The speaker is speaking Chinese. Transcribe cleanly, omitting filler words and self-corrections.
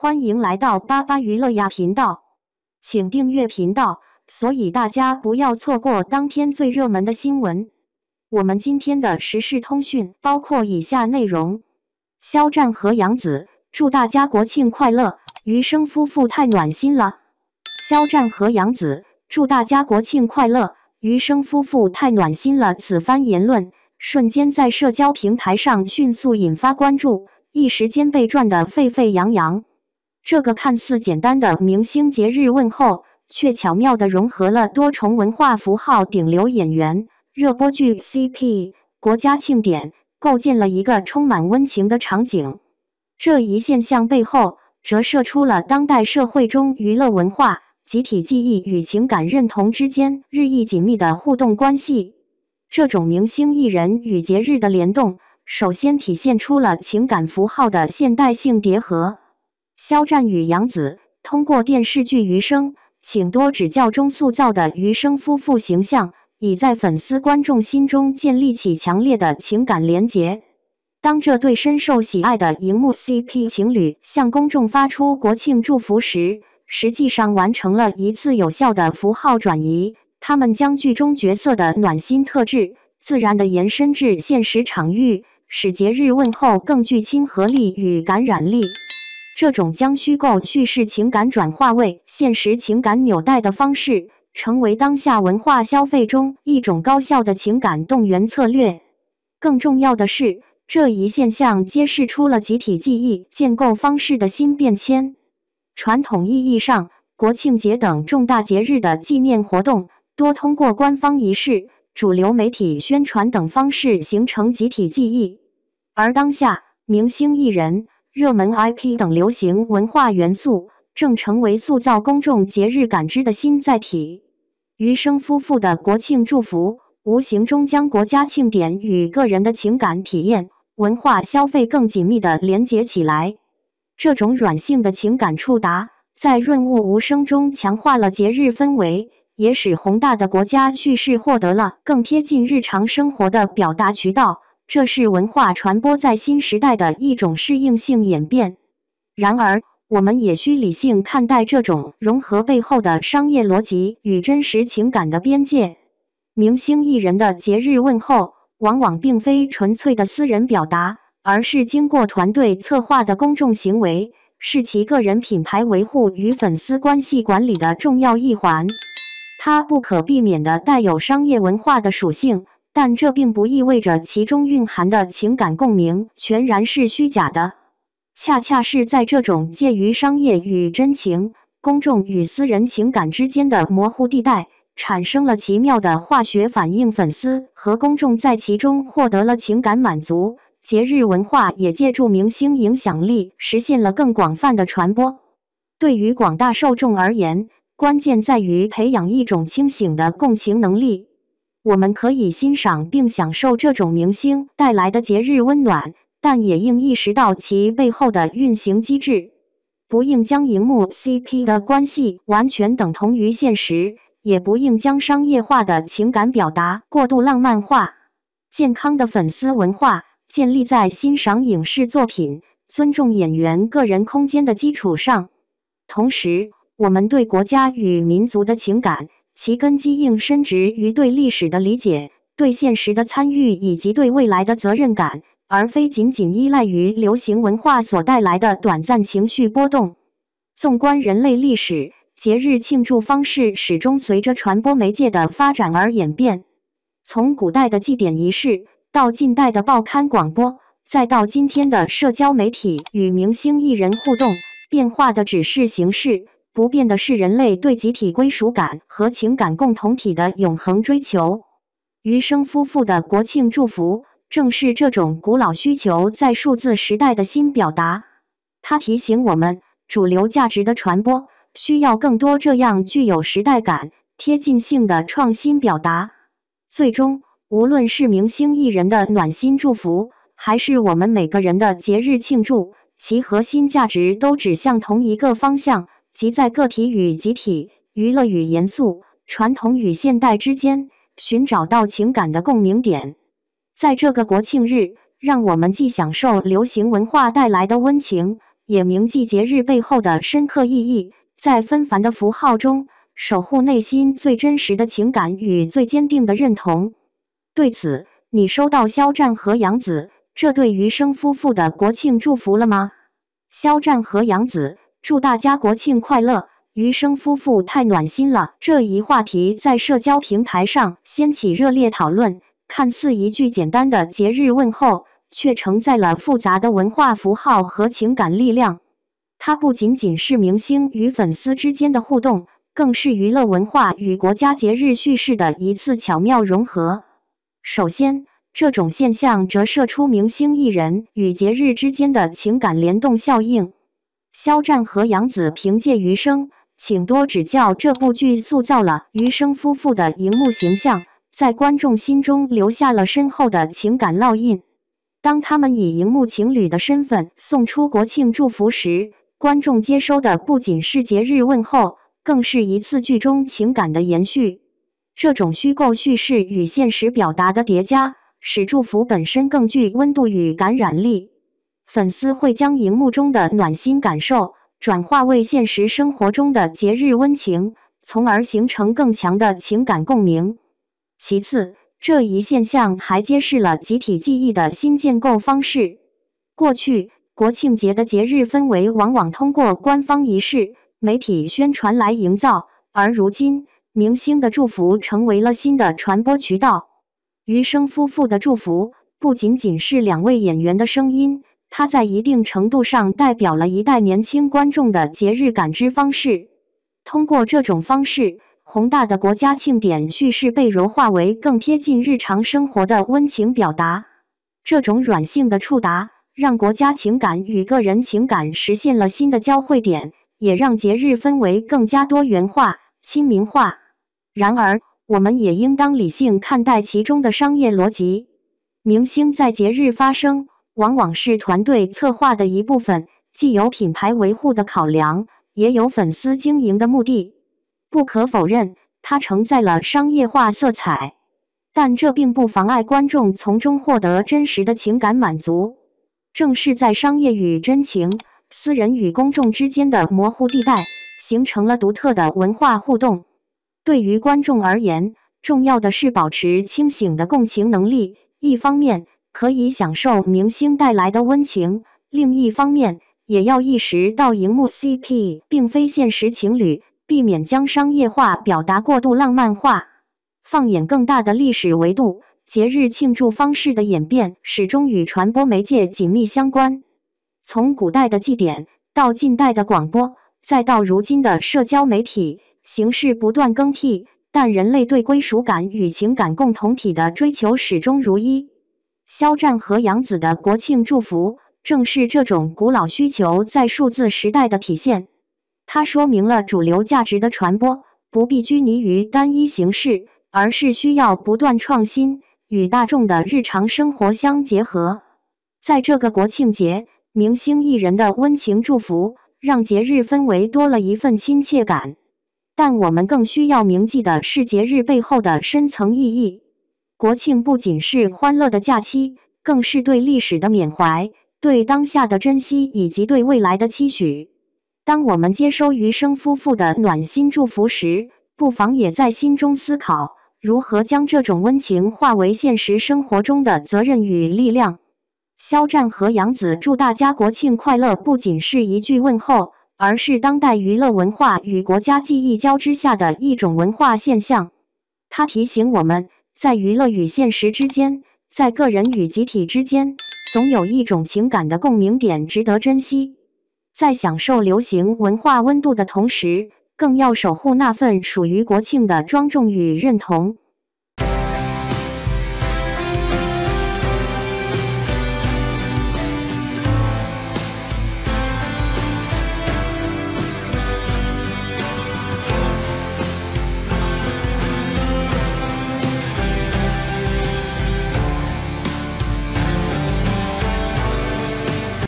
欢迎来到巴巴娱乐呀频道，请订阅频道，所以大家不要错过当天最热门的新闻。我们今天的时事通讯包括以下内容：肖战和杨紫祝大家国庆快乐，余生夫妇太暖心了。肖战和杨紫祝大家国庆快乐，余生夫妇太暖心了。此番言论瞬间在社交平台上迅速引发关注，一时间被转得沸沸扬扬。这个看似简单的明星节日问候，却巧妙地融合了多重文化符号、顶流演员、热播剧 CP、国家庆典，构建了一个充满温情的场景。这一现象背后，折射出了当代社会中娱乐文化、集体记忆与情感认同之间日益紧密的互动关系。这种明星艺人与节日的联动，首先体现出了情感符号的现代性叠合。肖战与杨紫通过电视剧《余生》请多指教中塑造的余生夫妇形象，已在粉丝观众心中建立起强烈的情感连结。当这对深受喜爱的荧幕 CP 情侣向公众发出国庆祝福时，实际上完成了一次有效的符号转移。他们将剧中角色的暖心特质自然地延伸至现实场域，使节日问候更具亲和力与感染力。这种将虚构叙事情感转化为现实情感纽带的方式，成为当下文化消费中一种高效的情感动员策略。更重要的是，这一现象揭示出了集体记忆建构方式的新变迁。传统意义上，国庆节等重大节日的纪念活动多通过官方仪式、主流媒体宣传等方式形成集体记忆，而当下明星艺人、热门 IP 等流行文化元素正成为塑造公众节日感知的新载体。余生夫妇的国庆祝福，无形中将国家庆典与个人的情感体验、文化消费更紧密地连结起来。这种软性的情感触达，在润物无声中强化了节日氛围，也使宏大的国家叙事获得了更贴近日常生活的表达渠道。这是文化传播在新时代的一种适应性演变。然而，我们也需理性看待这种融合背后的商业逻辑与真实情感的边界。明星艺人的节日问候，往往并非纯粹的私人表达，而是经过团队策划的公众行为，是其个人品牌维护与粉丝关系管理的重要一环。它不可避免地带有商业文化的属性，但这并不意味着其中蕴含的情感共鸣全然是虚假的。恰恰是在这种介于商业与真情、公众与私人情感之间的模糊地带，产生了奇妙的化学反应，粉丝和公众在其中获得了情感满足。节日文化也借助明星影响力实现了更广泛的传播。对于广大受众而言，关键在于培养一种清醒的共情能力。我们可以欣赏并享受这种明星带来的节日温暖，但也应意识到其背后的运行机制。不应将荧幕 CP 的关系完全等同于现实，也不应将商业化的情感表达过度浪漫化。健康的粉丝文化建立在欣赏影视作品、尊重演员个人空间的基础上。同时，我们对国家与民族的情感，其根基应深植于对历史的理解、对现实的参与以及对未来的责任感，而非仅仅依赖于流行文化所带来的短暂情绪波动。纵观人类历史，节日庆祝方式始终随着传播媒介的发展而演变。从古代的祭典仪式，到近代的报刊广播，再到今天的社交媒体与明星艺人互动，变化的只是形式，不变的是人类对集体归属感和情感共同体的永恒追求。余生夫妇的国庆祝福，正是这种古老需求在数字时代的新表达。它提醒我们，主流价值的传播需要更多这样具有时代感、贴近性的创新表达。最终，无论是明星艺人的暖心祝福，还是我们每个人的节日庆祝，其核心价值都指向同一个方向，即在个体与集体、娱乐与严肃、传统与现代之间，寻找到情感的共鸣点。在这个国庆日，让我们既享受流行文化带来的温情，也铭记节日背后的深刻意义，在纷繁的符号中守护内心最真实的情感与最坚定的认同。对此，你收到肖战和杨紫这对余生夫妇的国庆祝福了吗？肖战和杨紫，祝大家国庆快乐！余生夫妇太暖心了，这一话题在社交平台上掀起热烈讨论。看似一句简单的节日问候，却承载了复杂的文化符号和情感力量。它不仅仅是明星与粉丝之间的互动，更是娱乐文化与国家节日叙事的一次巧妙融合。首先，这种现象折射出明星艺人与节日之间的情感联动效应。肖战和杨紫凭借《余生，请多指教》这部剧塑造了余生夫妇的荧幕形象，在观众心中留下了深厚的情感烙印。当他们以荧幕情侣的身份送出国庆祝福时，观众接收的不仅是节日问候，更是一次剧中情感的延续。这种虚构叙事与现实表达的叠加，使祝福本身更具温度与感染力。粉丝会将荧幕中的暖心感受转化为现实生活中的节日温情，从而形成更强的情感共鸣。其次，这一现象还揭示了集体记忆的新建构方式。过去，国庆节的节日氛围往往通过官方仪式、媒体宣传来营造，而如今，明星的祝福成为了新的传播渠道。余生夫妇的祝福不仅仅是两位演员的声音，它在一定程度上代表了一代年轻观众的节日感知方式。通过这种方式，宏大的国家庆典叙事被柔化为更贴近日常生活的温情表达。这种软性的触达，让国家情感与个人情感实现了新的交汇点，也让节日氛围更加多元化、亲民化。然而，我们也应当理性看待其中的商业逻辑。明星在节日发声，往往是团队策划的一部分，既有品牌维护的考量，也有粉丝经营的目的。不可否认，它承载了商业化色彩，但这并不妨碍观众从中获得真实的情感满足。正是在商业与真情、私人与公众之间的模糊地带，形成了独特的文化互动。对于观众而言，重要的是保持清醒的共情能力，一方面可以享受明星带来的温情，另一方面也要意识到荧幕 CP 并非现实情侣，避免将商业化表达过度浪漫化。放眼更大的历史维度，节日庆祝方式的演变始终与传播媒介紧密相关。从古代的祭典，到近代的广播，再到如今的社交媒体，形式不断更替，但人类对归属感与情感共同体的追求始终如一。肖战和杨紫的国庆祝福，正是这种古老需求在数字时代的体现。它说明了主流价值的传播不必拘泥于单一形式，而是需要不断创新，与大众的日常生活相结合。在这个国庆节，明星艺人的温情祝福，让节日氛围多了一份亲切感。但我们更需要铭记的是节日背后的深层意义。国庆不仅是欢乐的假期，更是对历史的缅怀，对当下的珍惜以及对未来的期许。当我们接收余生夫妇的暖心祝福时，不妨也在心中思考，如何将这种温情化为现实生活中的责任与力量。肖战和杨紫祝大家国庆快乐不仅是一句问候，而是当代娱乐文化与国家记忆交织下的一种文化现象。它提醒我们，在娱乐与现实之间，在个人与集体之间，总有一种情感的共鸣点值得珍惜。在享受流行文化温度的同时，更要守护那份属于国庆的庄重与认同。